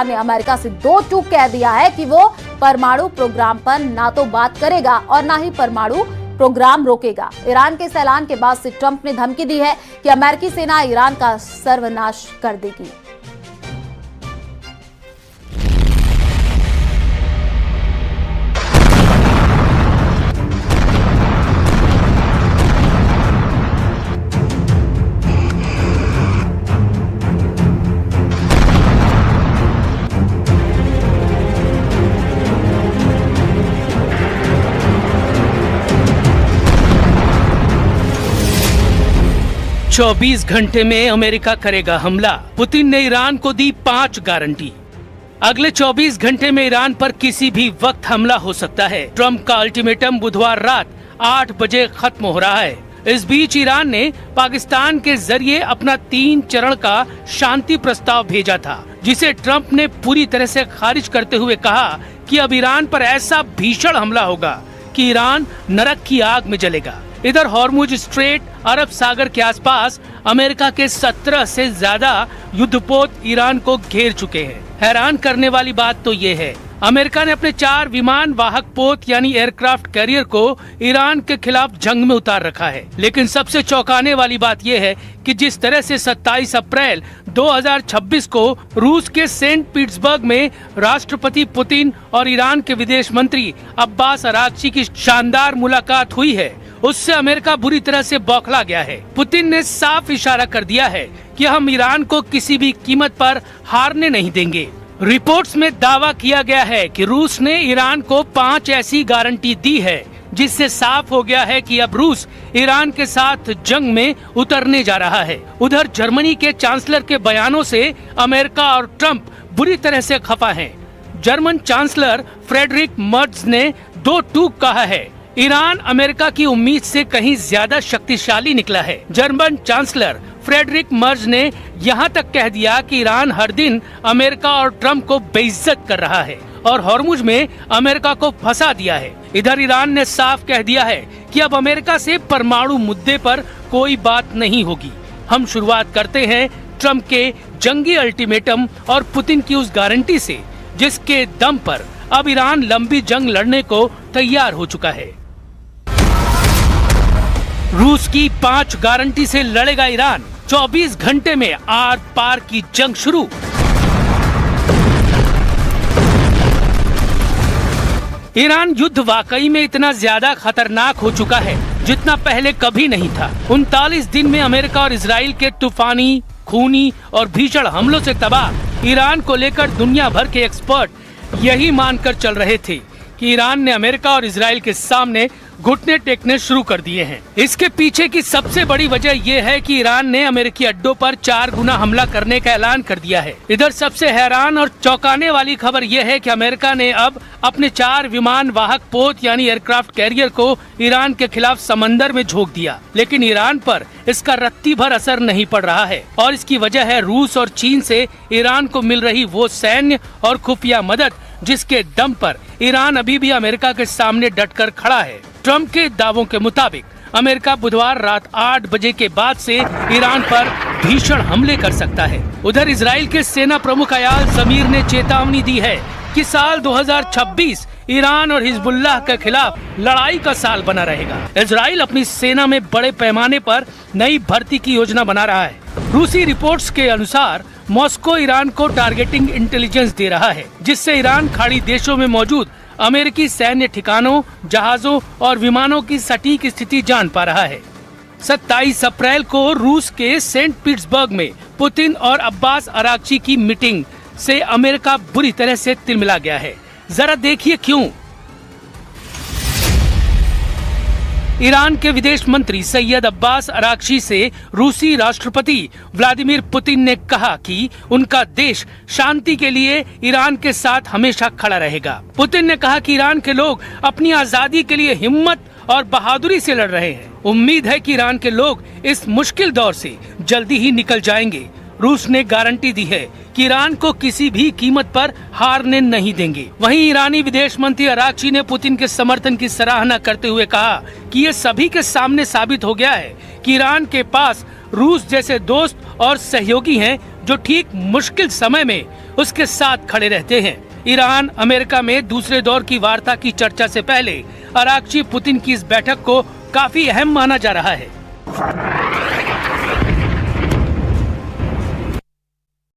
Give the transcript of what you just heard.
ने अमेरिका से दो टूक कह दिया है कि वो परमाणु प्रोग्राम पर ना तो बात करेगा और ना ही परमाणु प्रोग्राम रोकेगा। ईरान के इस ऐलान के बाद से ट्रंप ने धमकी दी है कि अमेरिकी सेना ईरान का सर्वनाश कर देगी। चौबीस घंटे में अमेरिका करेगा हमला। पुतिन ने ईरान को दी 5 गारंटी। अगले 24 घंटे में ईरान पर किसी भी वक्त हमला हो सकता है। ट्रंप का अल्टीमेटम बुधवार रात 8 बजे खत्म हो रहा है। इस बीच ईरान ने पाकिस्तान के जरिए अपना 3 चरण का शांति प्रस्ताव भेजा था, जिसे ट्रंप ने पूरी तरह से खारिज करते हुए कहा कि अब ईरान पर ऐसा भीषण हमला होगा कि ईरान नरक की आग में जलेगा। इधर हॉर्मुज स्ट्रेट अरब सागर के आसपास अमेरिका के 17 से ज्यादा युद्धपोत ईरान को घेर चुके हैं। हैरान करने वाली बात तो ये है, अमेरिका ने अपने 4 विमान वाहक पोत यानी एयरक्राफ्ट कैरियर को ईरान के खिलाफ जंग में उतार रखा है। लेकिन सबसे चौंकाने वाली बात यह है कि जिस तरह से 27 अप्रैल 2026 को रूस के सेंट पीटर्सबर्ग में राष्ट्रपति पुतिन और ईरान के विदेश मंत्री अब्बास अरागची की शानदार मुलाकात हुई है, उससे अमेरिका बुरी तरह से बौखला गया है। पुतिन ने साफ इशारा कर दिया है कि हम ईरान को किसी भी कीमत पर हारने नहीं देंगे। रिपोर्ट्स में दावा किया गया है कि रूस ने ईरान को 5 ऐसी गारंटी दी है, जिससे साफ हो गया है कि अब रूस ईरान के साथ जंग में उतरने जा रहा है। उधर जर्मनी के चांसलर के बयानों से अमेरिका और ट्रंप बुरी तरह से खफा हैं। जर्मन चांसलर फ्रेडरिक मर्ज ने 2 टूक कहा है, ईरान अमेरिका की उम्मीद से कहीं ज्यादा शक्तिशाली निकला है। जर्मन चांसलर फ्रेडरिक मर्ज ने यहाँ तक कह दिया कि ईरान हर दिन अमेरिका और ट्रंप को बेइज्जत कर रहा है और हॉर्मुज में अमेरिका को फंसा दिया है। इधर ईरान ने साफ कह दिया है कि अब अमेरिका से परमाणु मुद्दे पर कोई बात नहीं होगी। हम शुरुआत करते हैं ट्रंप के जंगी अल्टीमेटम और पुतिन की उस गारंटी से, जिसके दम पर अब ईरान लंबी जंग लड़ने को तैयार हो चुका है। रूस की 5 गारंटी से लड़ेगा ईरान। 24 घंटे में आर पार की जंग शुरू। ईरान युद्ध वाकई में इतना ज्यादा खतरनाक हो चुका है जितना पहले कभी नहीं था। 39 दिन में अमेरिका और इजराइल के तूफानी, खूनी और भीषण हमलों से तबाह ईरान को लेकर दुनिया भर के एक्सपर्ट यही मानकर चल रहे थे कि ईरान ने अमेरिका और इजराइल के सामने घुटने टेकने शुरू कर दिए हैं। इसके पीछे की सबसे बड़ी वजह यह है कि ईरान ने अमेरिकी अड्डों पर 4 गुना हमला करने का ऐलान कर दिया है। इधर सबसे हैरान और चौंकाने वाली खबर यह है कि अमेरिका ने अब अपने 4 विमान वाहक पोत यानी एयरक्राफ्ट कैरियर को ईरान के खिलाफ समंदर में झोंक दिया। लेकिन ईरान पर इसका रत्ती भर असर नहीं पड़ रहा है और इसकी वजह है रूस और चीन से ईरान को मिल रही वो सैन्य और खुफिया मदद, जिसके दम पर ईरान अभी भी अमेरिका के सामने डटकर खड़ा है। ट्रंप के दावों के मुताबिक अमेरिका बुधवार रात 8 बजे के बाद से ईरान पर भीषण हमले कर सकता है। उधर इजराइल के सेना प्रमुख अयाल ज़मीर ने चेतावनी दी है कि साल 2026 ईरान और हिजबुल्लाह के खिलाफ लड़ाई का साल बना रहेगा। इजराइल अपनी सेना में बड़े पैमाने पर नई भर्ती की योजना बना रहा है। रूसी रिपोर्ट्स के अनुसार मॉस्को ईरान को टारगेटिंग इंटेलिजेंस दे रहा है, जिससे ईरान खाड़ी देशों में मौजूद अमेरिकी सैन्य ठिकानों, जहाजों और विमानों की सटीक स्थिति जान पा रहा है। 27 अप्रैल को रूस के सेंट पीटर्सबर्ग में पुतिन और अब्बास अरागची की मीटिंग से अमेरिका बुरी तरह से तिलमिला गया है। जरा देखिए क्यों। ईरान के विदेश मंत्री सैयद अब्बास अरागची से रूसी राष्ट्रपति व्लादिमीर पुतिन ने कहा कि उनका देश शांति के लिए ईरान के साथ हमेशा खड़ा रहेगा। पुतिन ने कहा कि ईरान के लोग अपनी आजादी के लिए हिम्मत और बहादुरी से लड़ रहे हैं। उम्मीद है कि ईरान के लोग इस मुश्किल दौर से जल्दी ही निकल जाएंगे। रूस ने गारंटी दी है कि ईरान को किसी भी कीमत पर हारने नहीं देंगे। वहीं ईरानी विदेश मंत्री अरागची ने पुतिन के समर्थन की सराहना करते हुए कहा कि ये सभी के सामने साबित हो गया है कि ईरान के पास रूस जैसे दोस्त और सहयोगी हैं जो ठीक मुश्किल समय में उसके साथ खड़े रहते हैं। ईरान अमेरिका में दूसरे दौर की वार्ता की चर्चा से पहले अरागची पुतिन की इस बैठक को काफी अहम माना जा रहा है।